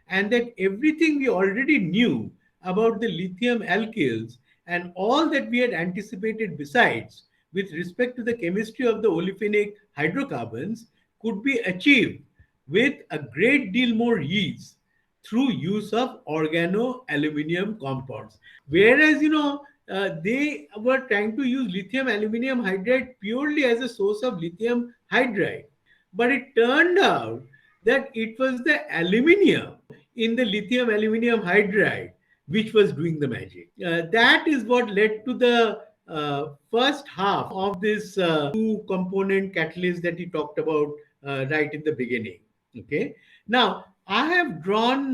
and that everything we already knew about the lithium alkyls and all that we had anticipated besides with respect to the chemistry of the olefinic hydrocarbons could be achieved with a great deal more ease through use of organo-aluminium compounds. Whereas, they were trying to use lithium aluminum hydride purely as a source of lithium hydride. But it turned out that it was the aluminium in the lithium aluminum hydride which was doing the magic. That is what led to the first half of this two component catalyst that he talked about right in the beginning. Okay. Now, I have drawn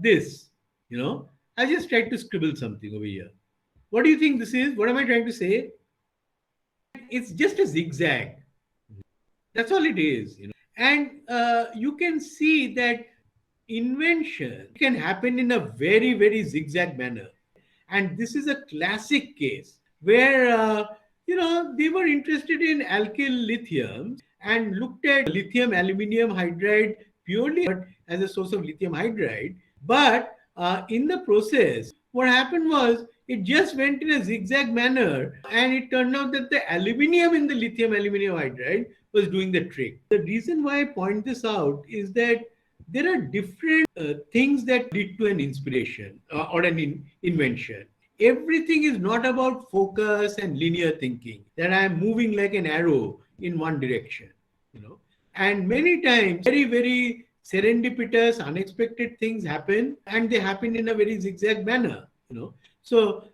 this, I just tried to scribble something over here. What do you think this is? What am I trying to say? It's just a zigzag. That's all it is. And you can see that invention can happen in a very, very zigzag manner. And this is a classic case where, they were interested in alkyl lithium and looked at lithium aluminum hydride purely as a source of lithium hydride. But in the process, what happened was it just went in a zigzag manner, and it turned out that the aluminium in the lithium aluminum hydride was doing the trick. The reason why I point this out is that there are different things that lead to an inspiration or an invention. Everything is not about focus and linear thinking, that I am moving like an arrow in one direction, And many times, very, very serendipitous, unexpected things happen, and they happen in a very zigzag manner. So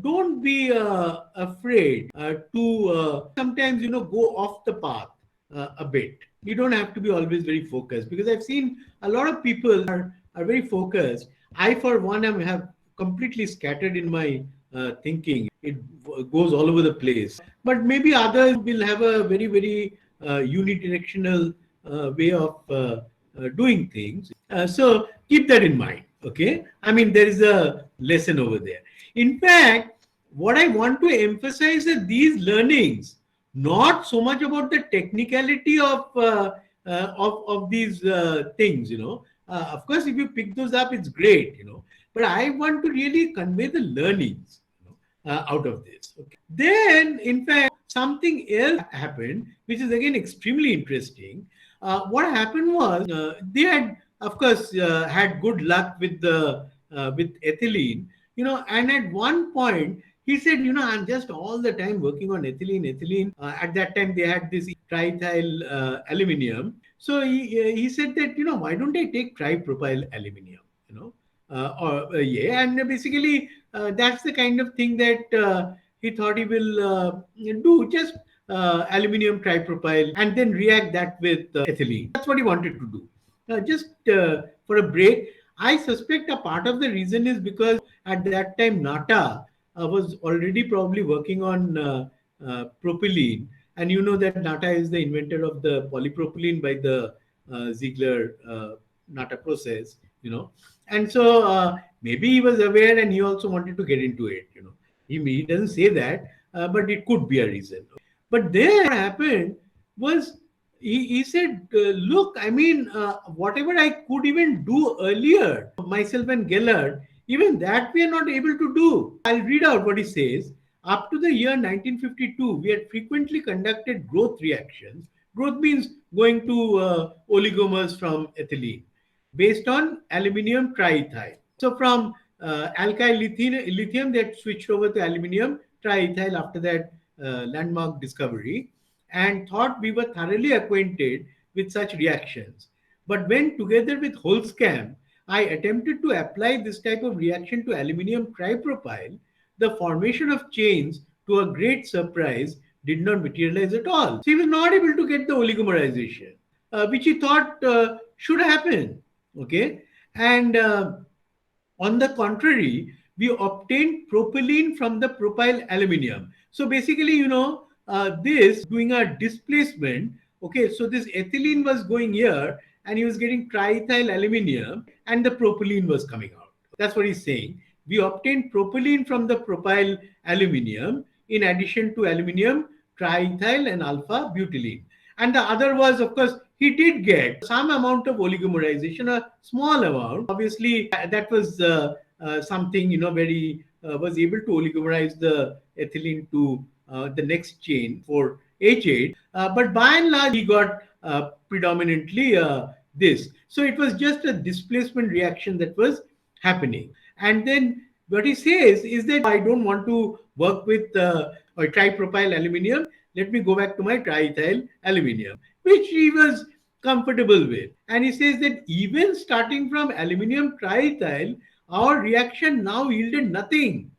don't be afraid to sometimes, go off the path a bit. You don't have to be always very focused, because I've seen a lot of people are very focused. I, for one, have completely scattered in my thinking. It goes all over the place. But maybe others will have a very, very unidirectional way of doing things. So keep that in mind. Okay. I mean, there is a lesson over there. In fact, what I want to emphasize is these learnings, not so much about the technicality of these things. Of course, if you pick those up, it's great. But I want to really convey the learnings out of this. Okay. Then, in fact, something else happened, which is again extremely interesting. What happened was they had, of course, had good luck with ethylene, and at one point he said, I'm just all the time working on ethylene. At that time, they had this triethyl aluminum. So he said that, why don't I take tripropyl aluminum, and basically that's the kind of thing that he thought he will do, just aluminum tripropyl, and then react that with ethylene. That's what he wanted to do. Just for a break, I suspect a part of the reason is because at that time Natta was already probably working on propylene, and you know that Natta is the inventor of the polypropylene by the Ziegler Natta process, and so maybe he was aware and he also wanted to get into it. He doesn't say that, but it could be a reason. But then what happened was he said, look, I mean, whatever I could even do earlier, myself and Gellert, even that we are not able to do. I'll read out what he says. Up to the year 1952, we had frequently conducted growth reactions. Growth means going to oligomers from ethylene based on aluminium triethyl. So from alkyl lithium, they had switched over to aluminium triethyl after that landmark discovery, and thought we were thoroughly acquainted with such reactions. But when, together with Holzkamp, I attempted to apply this type of reaction to aluminium tripropyl, the formation of chains, to a great surprise, did not materialize at all. So he was not able to get the oligomerization, which he thought should happen. Okay, and on the contrary, we obtained propylene from the propyl aluminum. So basically, this doing a displacement. Okay, so this ethylene was going here, and he was getting triethyl aluminum, and the propylene was coming out. That's what he's saying. we obtained propylene from the propyl aluminium in addition to aluminium triethyl and alpha butylene. And the other was, of course, he did get some amount of oligomerization, a small amount. Obviously, that was something, very was able to oligomerize the ethylene to the next chain for H8. But by and large, he got predominantly this. So it was just a displacement reaction that was happening. And then what he says is that I don't want to work with or tripropyl aluminium. Let me go back to my triethyl aluminium, which he was comfortable with. And he says that even starting from aluminium triethyl, our reaction now yielded nothing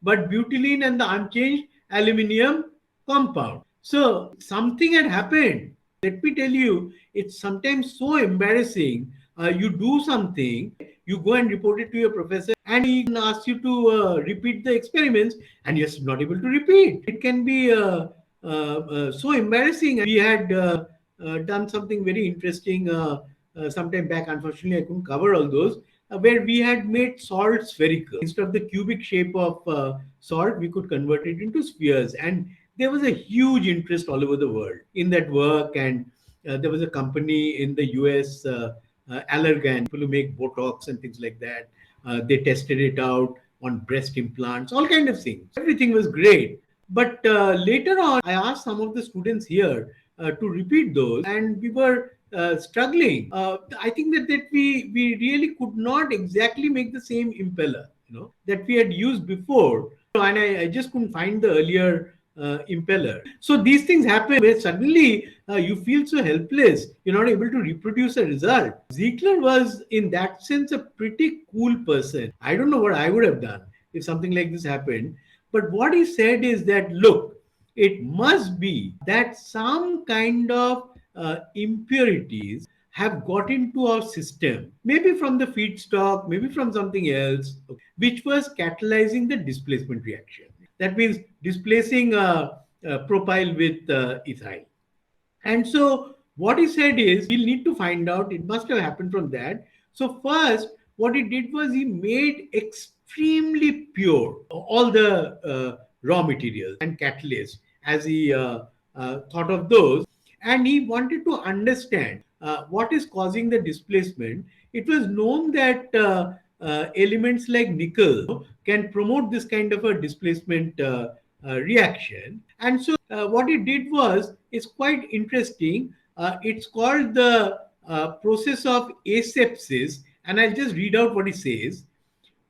but butylene and the unchanged aluminium compound. So something had happened. Let me tell you, it's sometimes so embarrassing. You do something, you go and report it to your professor, and he asks you to repeat the experiments, and you're not able to repeat. It can be so embarrassing. We had done something very interesting sometime back. Unfortunately, I couldn't cover all those. Where we had made salt spherical. Instead of the cubic shape of salt, we could convert it into spheres. And there was a huge interest all over the world in that work. And there was a company in the US, Allergan, people who make Botox and things like that. They tested it out on breast implants, all kind of things. Everything was great. But later on, I asked some of the students here to repeat those, and we were struggling. I think that we really could not exactly make the same impeller, that we had used before, and I just couldn't find the earlier impeller. So these things happen where suddenly you feel so helpless, you're not able to reproduce a result. Ziegler was, in that sense, a pretty cool person. I don't know what I would have done if something like this happened. But what he said is that, look, it must be that some kind of impurities have got into our system, maybe from the feedstock, maybe from something else, which was catalyzing the displacement reaction. That means displacing propyl with ethyl. And so what he said is, we'll need to find out, it must have happened from that. So first, what he did was he made extremely pure all the raw materials and catalysts as he thought of those. And he wanted to understand what is causing the displacement. It was known that elements like nickel can promote this kind of a displacement reaction. And so what he did was, it's quite interesting. It's called the process of asepsis. And I'll just read out what he says.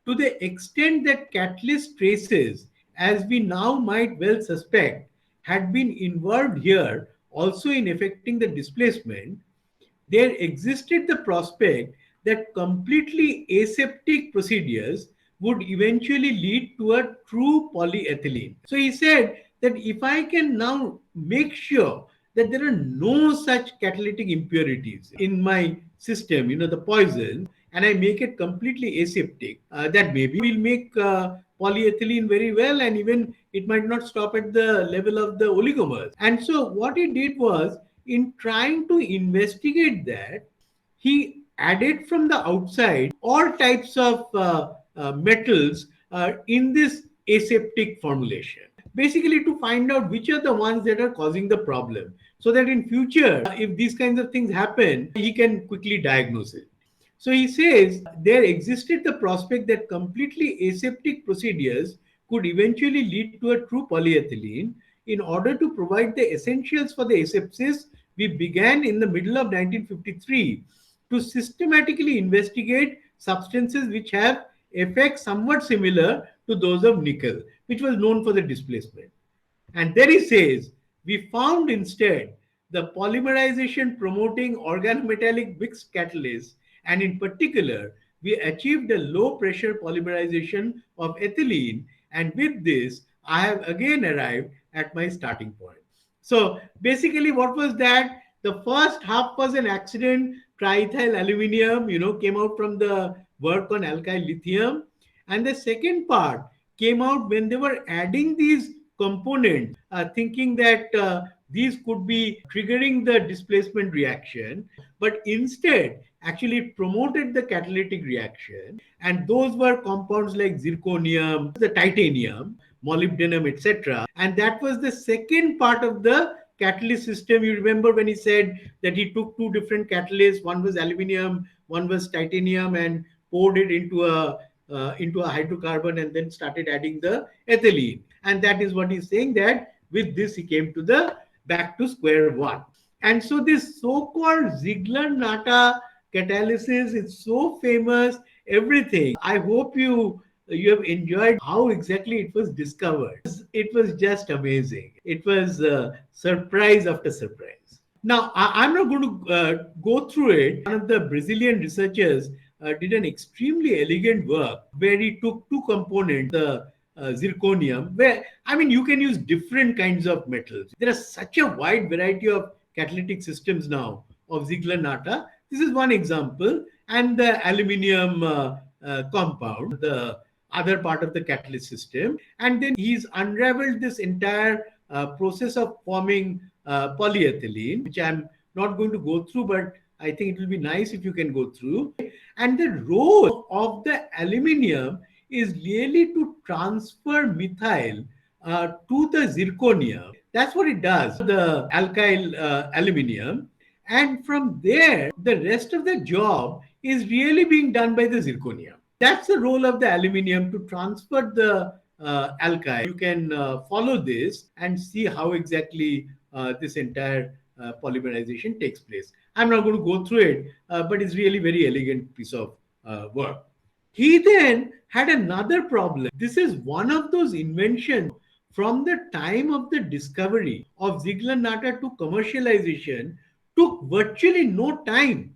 To the extent that catalyst traces, as we now might well suspect, had been involved here also in affecting the displacement, there existed the prospect that completely aseptic procedures would eventually lead to a true polyethylene. So he said that if I can now make sure that there are no such catalytic impurities in my system, the poison, and I make it completely aseptic, that maybe will make polyethylene very well, and even it might not stop at the level of the oligomers. And so what he did was, in trying to investigate that, he added from the outside all types of metals in this aseptic formulation, basically to find out which are the ones that are causing the problem, so that in future, if these kinds of things happen, he can quickly diagnose it. So he says there existed the prospect that completely aseptic procedures could eventually lead to a true polyethylene. In order to provide the essentials for the asepsis, we began in the middle of 1953 to systematically investigate substances which have effects somewhat similar to those of nickel, which was known for the displacement. And there he says, we found instead the polymerization promoting organometallic mixed catalysts, and in particular, we achieved a low pressure polymerization of ethylene. And with this, I have again arrived at my starting point. So basically, what was that? The first half was an accident. Triethyl aluminium, came out from the work on alkyl lithium. And the second part came out when they were adding these components, thinking that these could be triggering the displacement reaction, but instead actually it promoted the catalytic reaction. And those were compounds like zirconium, the titanium, molybdenum, etc. And that was the second part of the catalyst system. You remember when he said that he took two different catalysts, one was aluminium, one was titanium, and poured it into a hydrocarbon and then started adding the ethylene. And that is what he's saying, that with this he came to the back to square one. And so this so-called Ziegler-Natta catalysis is so famous, everything. I hope you have enjoyed how exactly it was discovered. It was just amazing. It was surprise after surprise. Now, I'm not going to go through it. One of the Brazilian researchers did an extremely elegant work where he took two components, the zirconium, where, I mean, you can use different kinds of metals. There are such a wide variety of catalytic systems now of Ziegler-Natta. This is one example. And the aluminium compound, the other part of the catalyst system. And then he's unraveled this entire process of forming polyethylene, which I'm not going to go through, but I think it will be nice if you can go through. And the role of the aluminium is really to transfer methyl to the zirconium. That's what it does, the alkyl aluminium. And from there, the rest of the job is really being done by the zirconium. That's the role of the aluminium, to transfer the alkyl. You can follow this and see how exactly this entire polymerization takes place. I'm not going to go through it, but it's really very elegant piece of work. He then had another problem. This is one of those inventions from the time of the discovery of Ziegler-Natta to commercialization took virtually no time.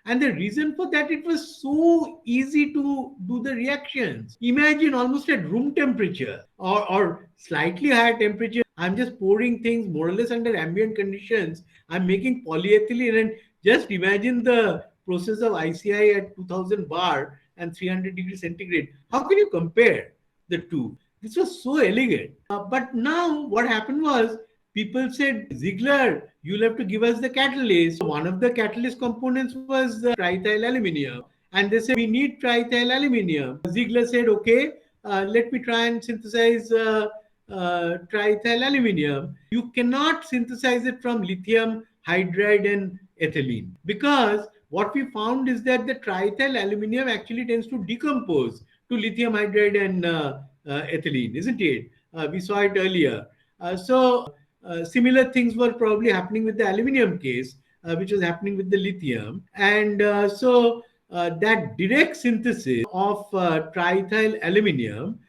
And the reason for that, it was so easy to do the reactions. Imagine almost at room temperature or slightly higher temperature. I'm just pouring things more or less under ambient conditions. I'm making polyethylene, and just imagine the process of ICI at 2000 bar and 300 degrees centigrade. How can you compare the two? This was so elegant. But now what happened was, people said, Ziegler, you'll have to give us the catalyst. One of the catalyst components was triethyl aluminium. And they said, we need triethyl aluminium. Ziegler said, okay, let me try and synthesize triethyl aluminium. You cannot synthesize it from lithium hydride and ethylene, because what we found is that the triethyl aluminium actually tends to decompose to lithium hydride and ethylene, isn't it? We saw it earlier. Similar things were probably happening with the aluminium case, which was happening with the lithium. And that direct synthesis of triethyl aluminium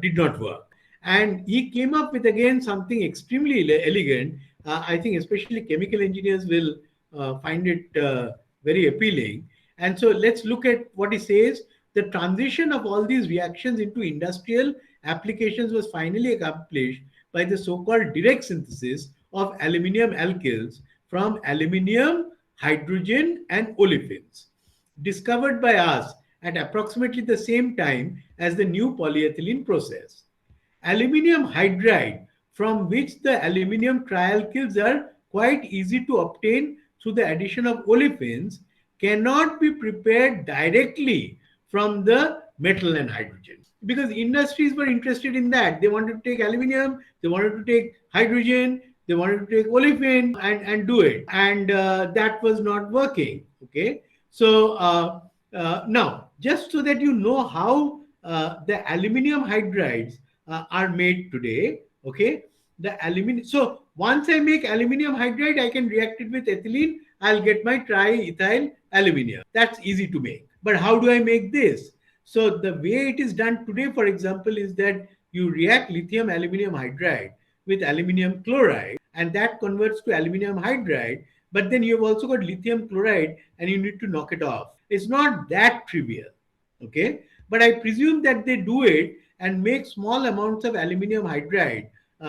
did not work. And he came up with, again, something extremely elegant. I think especially chemical engineers will find it very appealing. And so let's look at what he says. The transition of all these reactions into industrial applications was finally accomplished by the so-called direct synthesis of aluminium alkyls from aluminium, hydrogen, and olefins, discovered by us at approximately the same time as the new polyethylene process. Aluminium hydride, from which the aluminium trialkyls are quite easy to obtain through the addition of olefins, cannot be prepared directly from the metal and hydrogen, because industries were interested in that. They wanted to take aluminium, they wanted to take hydrogen, they wanted to take olefin and do it, and that was not working. Okay, so now, just so that you know how the aluminium hydrides are made today. Okay, the aluminium. So once I make aluminium hydride, I can react it with ethylene. I'll get my triethyl aluminium. That's easy to make. But how do I make this? So the way it is done today, for example, is that you react lithium aluminium hydride with aluminium chloride, and that converts to aluminium hydride. But then you've also got lithium chloride, and you need to knock it off. It's not that trivial. Okay, but I presume that they do it and make small amounts of aluminium hydride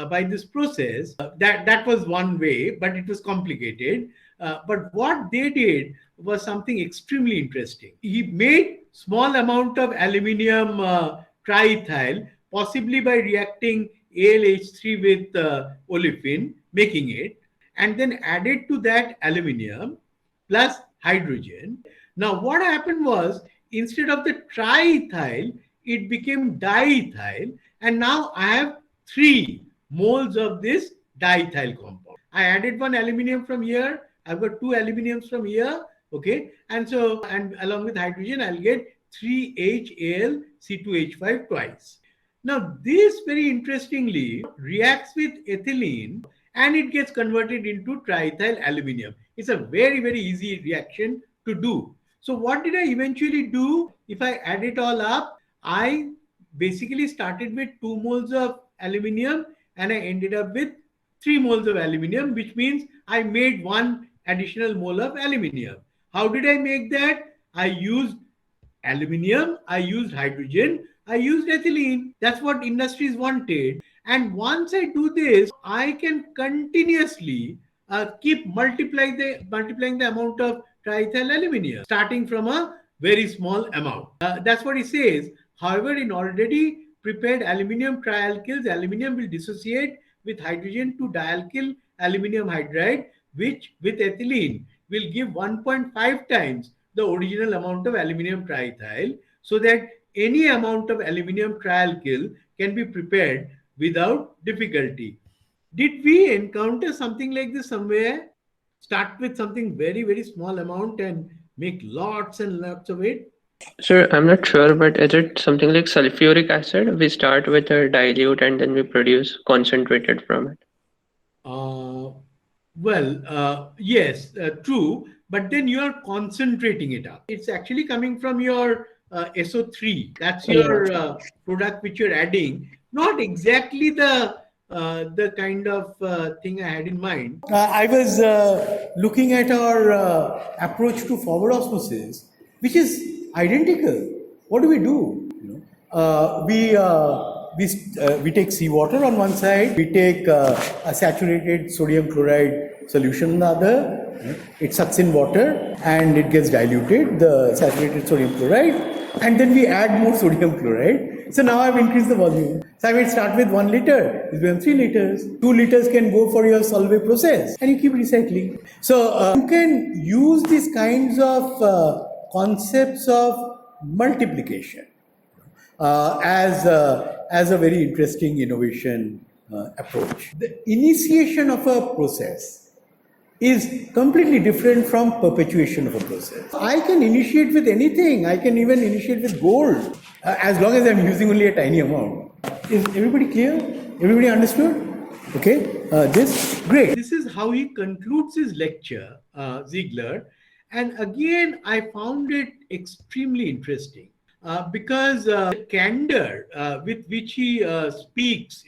by this process. That was one way, but it was complicated. But what they did was something extremely interesting. He made small amount of aluminium triethyl, possibly by reacting AlH3 with olefin, making it. and then added to that aluminium plus hydrogen. Now, what happened was, instead of the triethyl, it became diethyl, and now I have 3 moles of this diethyl compound. I added one aluminium from here, I've got 2 aluminiums from here, okay, and so, and along with hydrogen, I'll get 3HAlC2H5 twice. Now, this very interestingly reacts with ethylene and it gets converted into triethyl aluminium. It's a very, very easy reaction to do. So what did I eventually do? If I add it all up, I basically started with 2 moles of aluminium and I ended up with 3 moles of aluminium, which means I made 1 additional mole of aluminium. How did I make that? I used aluminium, I used hydrogen, I used ethylene. That's what industries wanted. And once I do this, I can continuously keep multiplying the amount of triethyl aluminium, starting from a very small amount. That's what he says. However, in already prepared aluminium trialkyls, aluminium will dissociate with hydrogen to dialkyl aluminium hydride, which with ethylene will give 1.5 times the original amount of aluminium triethyl, so that any amount of aluminium trialkyl can be prepared without difficulty. Did we encounter something like this somewhere? Start with something very, very small amount and make lots and lots of it? Sir, I'm not sure, but is it something like sulfuric acid? We start with a dilute and then we produce concentrated from it. Yes, true. But then you are concentrating it up. It's actually coming from your SO3. That's your product which you're adding. Not exactly the kind of thing I had in mind. I was looking at our approach to forward osmosis, which is identical. What do? We take seawater on one side, we take a saturated sodium chloride solution on the other, it sucks in water and it gets diluted, the saturated sodium chloride, and then we add more sodium chloride. So now I've increased the volume. So I might start with 1 liter, it's become 3 liters, 2 liters can go for your Solvay process, and you keep recycling. So you can use these kinds of concepts of multiplication as a very interesting innovation approach. The initiation of a process is completely different from perpetuation of a process. I can initiate with anything. I can even initiate with gold, as long as I'm using only a tiny amount. Is everybody clear? Everybody understood? Okay, great. This is how he concludes his lecture, Ziegler. And again, I found it extremely interesting. Because the candor with which he speaks,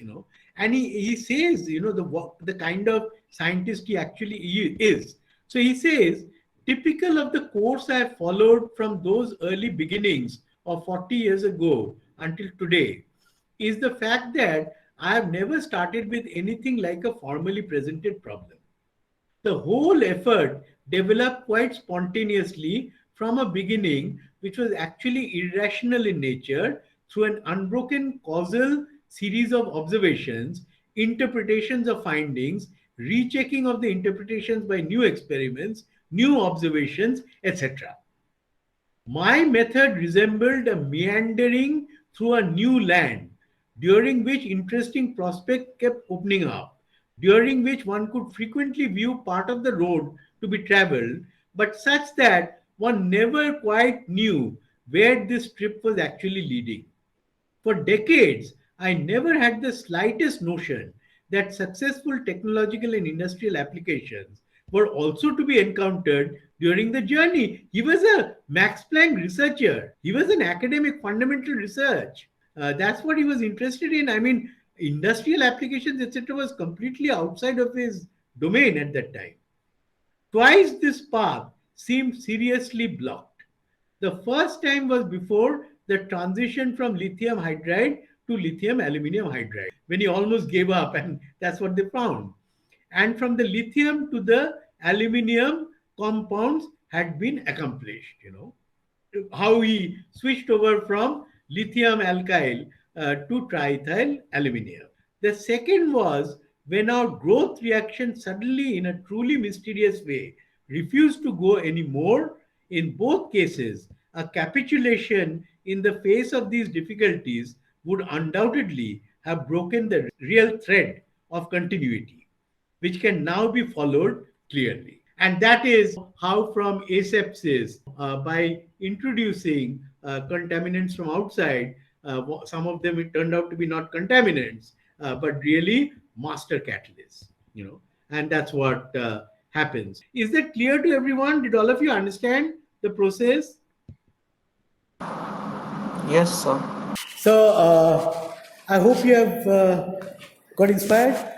and he says, the kind of scientist he actually is. So he says, typical of the course I have followed from those early beginnings of 40 years ago until today is the fact that I have never started with anything like a formally presented problem. The whole effort developed quite spontaneously from a beginning, which was actually irrational in nature, through an unbroken causal series of observations, interpretations of findings, rechecking of the interpretations by new experiments, new observations, etc. My method resembled a meandering through a new land, during which interesting prospects kept opening up, during which one could frequently view part of the road to be traveled, but such that one never quite knew where this trip was actually leading. For decades, I never had the slightest notion that successful technological and industrial applications were also to be encountered during the journey. He was a Max Planck researcher. He was an academic fundamental research. That's what he was interested in. I mean, industrial applications, etc., was completely outside of his domain at that time. Twice this path seemed seriously blocked. The first time was before the transition from lithium hydride to lithium aluminium hydride, when he almost gave up, and that's what they found. And from the lithium to the aluminium compounds had been accomplished. How he switched over from lithium alkyl to triethyl aluminium. The second was when our growth reaction suddenly, in a truly mysterious way, refused to go anymore, in both cases, a capitulation in the face of these difficulties would undoubtedly have broken the real thread of continuity, which can now be followed clearly. And that is how, from asepsis, by introducing contaminants from outside, some of them it turned out to be not contaminants, but really master catalysts. And that's what happens. Is that clear to everyone? Did all of you understand the process? Yes, sir. So I hope you have got inspired.